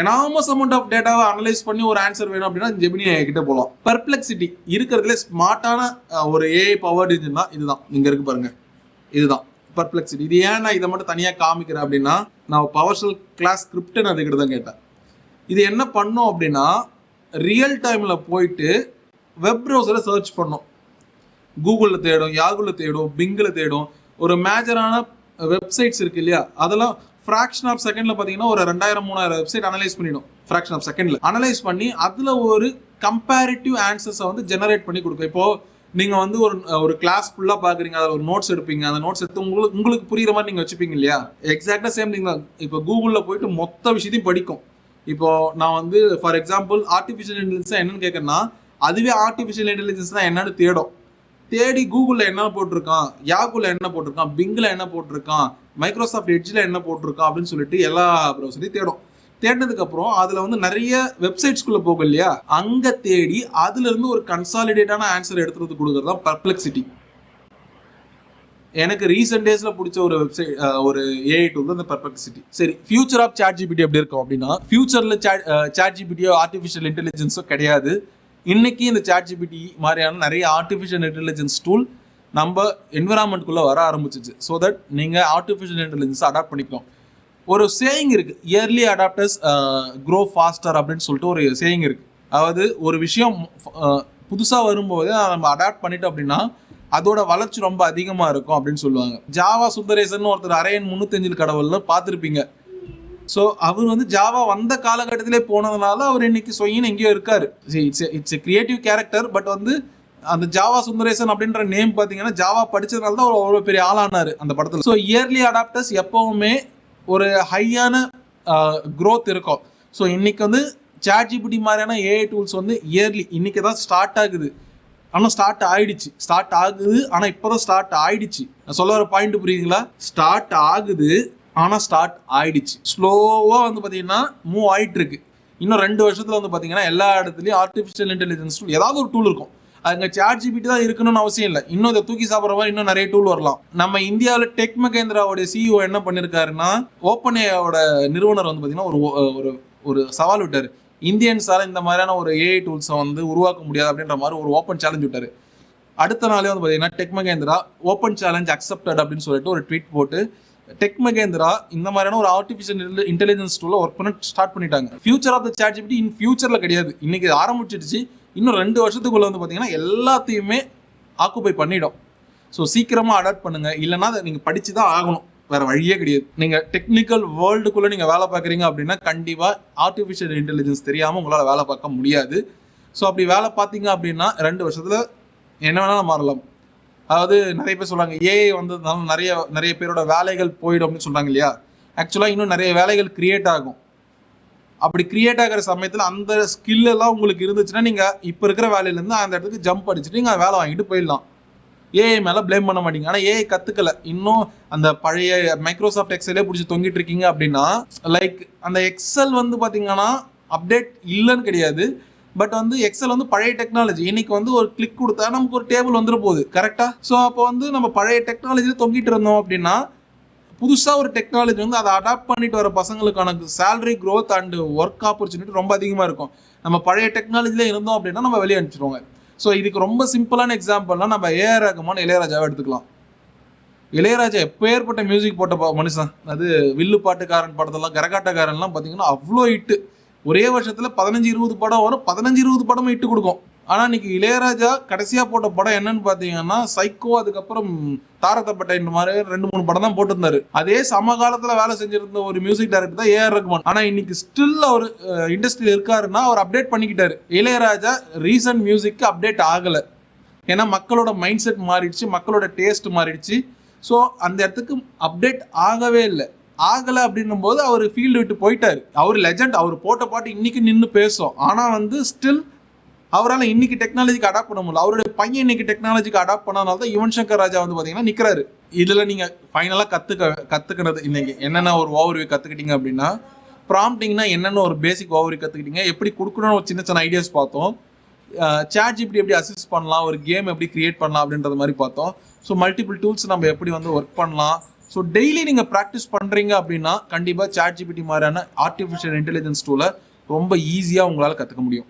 எனாமஸ் அமௌண்ட் ஆஃப் டேட்டாவை அனலைஸ் பண்ணி ஒரு ஆன்சர் வேணும் அப்படின்னா ஜெமினி கிட்ட போகலாம். பெர்ப்ளெக்சிட்டி இருக்கிறதுல ஸ்மார்ட்டான ஒரு ஏஐ பவர்டு இன்ஜின் தான் இதுதான். இங்கே இருக்கு பாருங்க, இதுதான் பெர்ப்ளெக்சிட்டி. இது ஏன் நான் இதை மட்டும் தனியாக காமிக்கிறேன் அப்படின்னா, நான் பவர்ஷல் கிளாஸ் ஸ்கிரிப்ட்னு அதுக்கிட்ட தான் கேட்டேன். இது என்ன பண்ணும் அப்படின்னா, ரியல் டைமில் போயிட்டு வெப் ப்ரௌசரை சர்ச் பண்ணும். கூகுளில் தேடும், யாகுலில் தேடும், பிங்கில் தேடும். ஒரு மேஜரான வெப்சைட்ஸ் இருக்குது இல்லையா, அதெல்லாம் ஃப்ராக்ஷன் ஆஃப் செகண்டில் பார்த்தீங்கன்னா ஒரு 2000-3000 வெப்சைட் அனலைஸ் பண்ணிடும். ஃப்ராக்ஷன் ஆஃப் செகண்டில் அனலைஸ் பண்ணி அதில் ஒரு கம்பேரிட்டிவ் ஆன்சர்ஸை வந்து ஜெனரேட் பண்ணி கொடுக்கும். இப்போது நீங்கள் வந்து ஒரு கிளாஸ் ஃபுல்லாக பார்க்குறீங்க, அதில் ஒரு நோட்ஸ் எடுப்பீங்க. அந்த நோட்ஸ் எடுத்து உங்களுக்கு புரிகிற மாதிரி நீங்கள் வச்சுப்பீங்க இல்லையா? எக்ஸாக்டாக சேம் திங் தான். இப்போ கூகுளில் போயிட்டு மொத்த விஷயத்தையும் படிக்கும். இப்போ நான் வந்து ஃபார் எக்ஸாம்பிள் ஆர்டிஃபிஷியல் இன்டெலிஜென்ஸ் என்னன்னு கேட்கறேன்னா, அதுவே ஆர்டிஃபிஷியல் இன்டெலிஜென்ஸ் தான் என்னன்னு தேடி கூகுளில் என்ன போட்டிருக்கான், யாகுல என்ன போட்டிருக்கான், பிங்கில் என்ன போட்டிருக்கான், மைக்ரோசாஃப்ட் எட்ஜில் என்ன போட்டிருக்கான் அப்படின்னு சொல்லிட்டு எல்லா ப்ரௌசரையும் தேடினதுக்கு அப்புறம் அதுல வந்து நிறைய வெப்சைட்ஸ்குள்ள போகும் இல்லையா, அங்க தேடி அதுல இருந்து ஒரு கன்சாலிடேட்டான ஆன்சர் எடுத்துறது கொடுக்கறது தான் பெர்ப்ளெக்சிட்டி. எனக்கு ரீசெண்ட் டேஸ்ல பிடிச்ச ஒரு வெப்சைட் ஒரு ஏஐ டூல் தான் இந்த பெர்ப்ளெக்சிட்டி. சரி, ஃபியூச்சர் ஆஃப் சாட் ஜிபிடி எப்படி இருக்கும் அப்படின்னா, ஃபியூச்சர்ல சாட் ஜிபிடியோ ஆர்டிஃபிஷியல் இன்டெலிஜென்ஸோ கிடையாது. இன்னைக்கு இந்த சாட் ஜிபிடி மாதிரியான நிறைய ஆர்டிஃபிஷியல் இன்டெலிஜென்ஸ் டூல் நம்ம என்விரான்மெண்ட்குள்ள வர ஆரம்பிச்சிச்சு. ஸோ தட் நீங்க ஆர்டிஃபிஷியல் இன்டெலிஜென்ஸ் அடாப்ட் பண்ணிக்கலாம். ஒரு சேயிங் இருக்கு, இயர்லி அடாப்டர்ஸ் க்ரோ ஃபாஸ்டர் அப்படின்னு சொல்லிட்டு ஒரு சேயிங் இருக்கு. அதாவது ஒரு விஷயம் புதுசா வரும்போது நம்ம அடாப்ட் பண்ணிட்டோம் அப்படின்னா அதோட வளர்ச்சி ரொம்ப அதிகமா இருக்கும் அப்படின்னு சொல்லுவாங்க. ஜாவா சுந்தரேசன் ஒருத்தர் அரையன் 305 கடவுள்ல பார்த்துருப்பீங்க. ஸோ அவர் வந்து ஜாவா வந்த காலகட்டத்திலே போனதுனால அவர் இன்னைக்கு சொயின்னு எங்கேயோ இருக்காரு. It's creative character. பட் வந்து அந்த ஜாவா சுந்தரேசன் அப்படின்ற நேம் பார்த்தீங்கன்னா ஜாவா படிச்சதுனால தான் அவ்வளோ பெரிய ஆளானாரு அந்த படத்தில். ஸோ இயர்லி அடாப்டர்ஸ் எப்பவுமே ஒரு ஹையான க்ரோத் இருக்கும். ஸோ இன்னைக்கு வந்து சாட் ஜிபிடி மாதிரியான ஏஐ டூல்ஸ் வந்து இயர்லி இன்னைக்கு தான் ஸ்டார்ட் ஆகுது. ஆனால் ஸ்டார்ட் ஆகுது ஆனால் இப்போதான் ஸ்டார்ட் ஆயிடுச்சு. நான் சொல்ல வர பாயிண்ட் புரியுதுங்களா? ஸ்டார்ட் ஆகுது ஆனால் ஸ்டார்ட் ஆயிடுச்சு. ஸ்லோவாக வந்து பார்த்தீங்கன்னா மூவ் ஆயிட்டு இருக்கு. இன்னும் 2 வருஷத்துல வந்து பார்த்தீங்கன்னா எல்லா இடத்துலையும் ஆர்டிஃபிஷியல் இன்டெலிஜென்ஸ் டூல் ஏதாவது ஒரு டூல் இருக்கும். அங்கே சாட் ஜிபிடி தான் இருக்கணும்னு அவசியம் இல்லை. இன்னும் இதை தூக்கி சாப்பிட்ற மாதிரி இன்னும் நிறைய டூல் வரலாம். நம்ம இந்தியாவில் டெக் மகேந்திராவோட சிஇஓ என்ன பண்ணியிருக்காருன்னா, ஓப்பன் ஏஐயோட நிறுவனர் வந்து பார்த்தீங்கன்னா ஒரு சவால் விட்டார். இந்தியன்ஸால இந்த மாதிரியான ஒரு ஏஐ டூல்ஸை வந்து உருவாக்க முடியாது அப்படின்ற மாதிரி ஒரு ஓப்பன் சேலஞ்ச் விட்டார். அடுத்த நாளே வந்து பார்த்தீங்கன்னா tech Mahindra open challenge accepted அப்படின்னு சொல்லிட்டு ஒரு ட்வீட் போட்டு டெக் மகேந்திரா இந்த மாதிரியான ஒரு ஆர்டிஃபிஷியல் இன்டெலிஜென்ஸ் டூலை ஒர்க் பண்ண ஸ்டார்ட் பண்ணிட்டாங்க. Future of the Chat GPT in ஃபியூச்சரில் கிடையாது, இன்னைக்கு ஆரம்பிச்சிடுச்சு. இன்னும் 2 வருஷத்துக்குள்ள வந்து பார்த்தீங்கன்னா எல்லாத்தையுமே ஆக்குபை பண்ணிடும். ஸோ சீக்கிரமாக அடாப்ட் பண்ணுங்க, இல்லைன்னா அதை நீங்கள் படிச்சு தான் ஆகணும், வேற வழியே கிடையாது. நீங்கள் டெக்னிக்கல் வேர்ல்டுக்குள்ளே நீங்கள் வேலை பார்க்குறீங்க அப்படின்னா கண்டிப்பாக ஆர்டிஃபிஷியல் இன்டெலிஜென்ஸ் தெரியாமல் உங்களால் வேலை பார்க்க முடியாது. ஸோ அப்படி வேலை பார்த்தீங்க அப்படின்னா 2 வருஷத்தில் என்ன வேணாலும் மாறலாம். அதாவது நிறைய பேர் சொல்கிறாங்க ஏஐ வந்ததுனால நிறைய பேரோட வேலைகள் போயிடும் அப்படின்னு சொல்கிறாங்க இல்லையா. ஆக்சுவலாக இன்னும் நிறைய வேலைகள் கிரியேட் ஆகும். அப்படி கிரியேட் ஆகிற சமயத்தில் அந்த ஸ்கில் எல்லாம் உங்களுக்கு இருந்துச்சுன்னா நீங்கள் இப்போ இருக்கிற வேலையிலேருந்து அந்த இடத்துக்கு ஜம்ப் அடிச்சுட்டு நீங்கள் வேலை வாங்கிட்டு போயிடலாம். ஏஐ மேலே ப்ளேம் பண்ண மாட்டீங்க. ஆனால் ஏஐ கற்றுக்கல, இன்னும் அந்த பழைய மைக்ரோசாஃப்ட் எக்ஸலே பிடிச்சி தொங்கிட்டு இருக்கீங்க அப்படின்னா, லைக் அந்த எக்ஸல் வந்து பார்த்தீங்கன்னா அப்டேட் இல்லைன்னு கிடையாது. பட் வந்து எக்ஸல் வந்து பழைய டெக்னாலஜி. இன்னைக்கு வந்து ஒரு கிளிக் கொடுத்தா நமக்கு ஒரு டேபிள் வந்துட போகுது, கரெக்டாக? ஸோ அப்போ வந்து நம்ம பழைய டெக்னாலஜியில் தொங்கிட்டு இருந்தோம் அப்படின்னா புதுசாக ஒரு டெக்னாலஜி வந்து அதை அடாப்ட் பண்ணிட்டு வர பசங்களுக்கான salary growth and work opportunity ரொம்ப அதிகமாக இருக்கும். நம்ம பழைய டெக்னாலஜியில் இருந்தோம் அப்படின்னா நம்ம வெளியே அனுப்பிச்சிடுவாங்க. ஸோ இதுக்கு ரொம்ப சிம்பிளான எக்ஸாம்பிள்னா நம்ம ஏஆர் ரஹ்மான், இளையராஜாவை எடுத்துக்கலாம். இளையராஜா எப்பேற்பட்ட மியூசிக் போட்ட மனுஷன். அது வில்லு பாட்டுக்காரன் படத்தெல்லாம், கரகாட்டக்காரன்லாம் பார்த்தீங்கன்னா அவ்வளோ ஹிட்டு. ஒரே வருஷத்தில் 15-20 படம் வரும், 15-20 படமும் ஹிட்டு கொடுக்கும். ஆனால் இன்னைக்கு இளையராஜா கடைசியாக போட்ட படம் என்னன்னு பார்த்தீங்கன்னா சைக்கோ, அதுக்கப்புறம் தாரத்தப்பட்டை இந்த மாதிரி 2-3 படம் தான் போட்டிருந்தாரு. அதே சமகாலத்தில் வேலை செஞ்சிருந்த ஒரு மியூசிக் டைரக்டர் தான் ஏஆர் ரஹ்மான். ஆனால் இன்னைக்கு ஸ்டில் அவர் இண்டஸ்ட்ரியில் இருக்காருன்னா அவர் அப்டேட் பண்ணிக்கிட்டாரு. இளையராஜா ரீசன்ட் மியூசிக்கு அப்டேட் ஆகலை. ஏன்னா மக்களோட மைண்ட் செட் மாறிடுச்சு, மக்களோட டேஸ்ட் மாறிடுச்சு. ஸோ அந்த இடத்துக்கு அப்டேட் ஆகவே இல்லை. ஆகலை அப்படின்னும் போது அவர் ஃபீல்டு விட்டு போயிட்டாரு. அவர் லெஜண்ட், அவர் போட்ட பாட்டு இன்னைக்கு நின்று பேசும். ஆனால் வந்து ஸ்டில் அவரால் இன்னைக்கு டெக்னாலஜிக்கு அடாப்ட் பண்ண முடியல. அவருடைய பையன் இன்னைக்கு டெக்னாலஜிக்கு அடாப்ட் பண்ணனால தான் யுவன் சங்கர் ராஜா வந்து பார்த்தீங்கன்னா நிற்கிறாரு. இதில் நீங்கள் ஃபைனலாக கற்றுக்கினது இன்னைக்கு என்னென்ன ஒரு ஓவர்வியூ கற்றுக்கிட்டீங்க அப்படின்னா, ப்ராம்ப்டிங்னா என்னென்ன ஒரு பேசிக் ஓவர்வியூ கற்றுக்கிட்டீங்க, எப்படி கொடுக்கணும்னு ஒரு சின்ன ஐடியாஸ் பார்த்தோம். சாட் ஜிபிடி எப்படி அசிஸ்ட் பண்ணலாம், ஒரு கேம் எப்படி கிரியேட் பண்ணலாம் அப்படின்றது மாதிரி பார்த்தோம். ஸோ மல்டிபிள் டூல்ஸ் நம்ம எப்படி வந்து ஒர்க் பண்ணலாம். ஸோ டெய்லி நீங்கள் ப்ராக்டிஸ் பண்ணுறீங்க அப்படின்னா கண்டிப்பாக சாட் ஜிபிடி மாதிரியான ஆர்டிஃபிஷியல் இன்டெலிஜென்ஸ் டூலை ரொம்ப ஈஸியாக உங்களால் கற்றுக்க முடியும்.